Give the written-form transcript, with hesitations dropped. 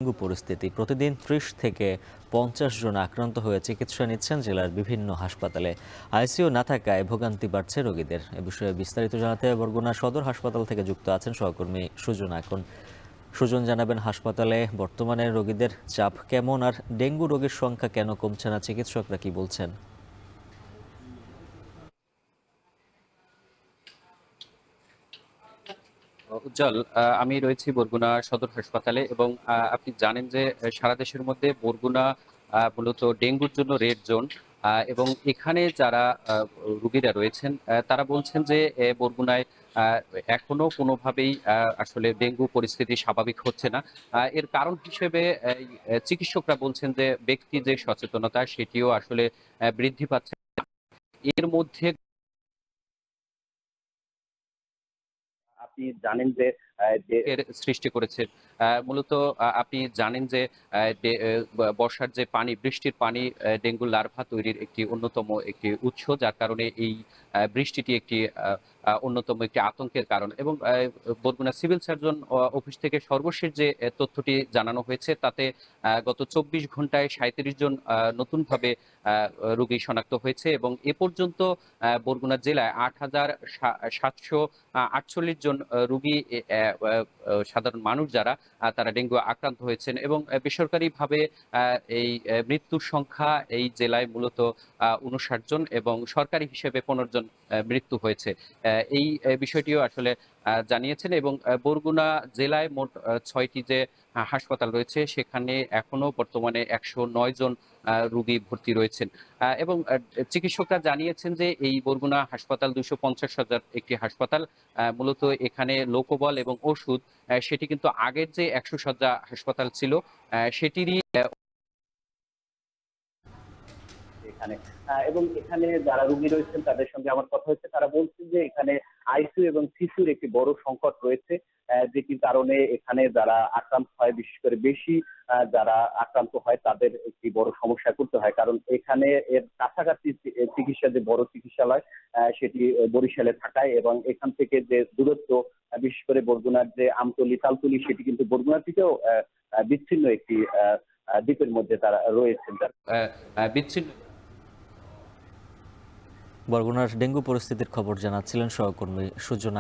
Dengue পরিস্থিতি প্রতিদিন ৩০ থেকে ৫০ জন আক্রান্ত হয়ে চিকিৎসা নিচ্ছেন জেলার বিভিন্ন হাসপাতালে। আইসিইউ না থাকায় ভোগান্তি বাড়ছে রোগীদের। এ বিষয়ে বিস্তারিত জানাতে বরগুনা সদর হাসপাতাল থেকে যুক্ত আছেন সহকর্মী সুজন। সুজন জানাবেন, হাসপাতালে বর্তমানে রোগীদের চাপ কেমন, আর ডেঙ্গু রোগীর সংখ্যা কেন কমছে না, চিকিৎসকরা কি বলছেন? উজ্জ্বল, আমি রয়েছি বরগুনা সদর হাসপাতালে এবং আপনি জানেন যে সারা দেশের মধ্যে বরগুনা মূলত ডেঙ্গুর জন্য রেড জোন। এবং এখানে যারা রুগীরা রয়েছেন তারা বলছেন যে বরগুনায় আহ, এখনো কোনোভাবেই আসলে ডেঙ্গু পরিস্থিতি স্বাভাবিক হচ্ছে না। এর কারণ হিসেবে চিকিৎসকরা বলছেন যে ব্যক্তি যে সচেতনতা সেটিও আসলে বৃদ্ধি পাচ্ছে। এর মধ্যে আপনি জানেন যে এর সৃষ্টি করেছে মূলত আপনি জানেন যে বর্ষার যে পানি, বৃষ্টির পানি ডেঙ্গু লার্ভা তৈরির একটি অন্যতম একটি উৎস, যার কারণে এই বৃষ্টিটি একটি অন্যতম একটি আতঙ্কের কারণ। এবং বরগুনা সিভিল সার্জন অফিস থেকে সর্বশেষ যে তথ্যটি জানানো হয়েছে তাতে গত ২৪ ঘন্টায় ৩৭ জন নতুনভাবে রোগী শনাক্ত হয়েছে এবং এ পর্যন্ত বরগুনা জেলায় ৮,৭৪৮ জন রোগী, সাধারণ মানুষ যারা তারা ডেঙ্গু আক্রান্ত হয়েছেন। এবং বেসরকারিভাবে এই মৃত্যুর সংখ্যা এই জেলায় মূলত ৫৯ জন এবং সরকারি হিসেবে ১৫ জন মৃত্যু হয়েছে। এই বিষয়টিও আসলে জানিয়েছেন। এবং বরগুনা জেলায় মোট ৬টি যে হাসপাতাল রয়েছে সেখানে এখনো বর্তমানে ১০৯ জন রোগী ভর্তি রয়েছেন। এবং চিকিৎসকরা জানিয়েছেন যে এই বরগুনা হাসপাতাল ২৫০,০০০ একটি হাসপাতাল। মূলত এখানে লোকবল এবং ওষুধ সেটি কিন্তু আগের যে ১০০ শয্যা হাসপাতাল ছিল সেটিরই এখানে। এবং এখানে যারা রোগী রয়েছেন তাদের সঙ্গে আমার কথা হচ্ছে, তারা বলছেন যে এখানে আইসিইউ এবং সিসিউর একটি বড় সংকট রয়েছে, যেটির কারণে এখানে যারা আক্রান্ত হয়, বিশেষ করে বেশি যারা আক্রান্ত হয় তাদের একটি বড় সমস্যায় পড়তে হয়। কারণ এখানে এর কাছাকাছি চিকিৎসা যে বড় চিকিৎসালয় সেটি বরিশালে থাকায় এবং এখান থেকে যে দূরত্ব, বিশেষ করে বরগুনার যে আমতলী তালতলী, সেটি কিন্তু বরগুনা থেকেও বিচ্ছিন্ন একটি দ্বীপের মধ্যে তারা রয়েছেন। বিচ্ছিন্ন বরগুনার ডেঙ্গু পরিস্থিতির খবর জানাচ্ছিলেন সহকর্মী সুজন।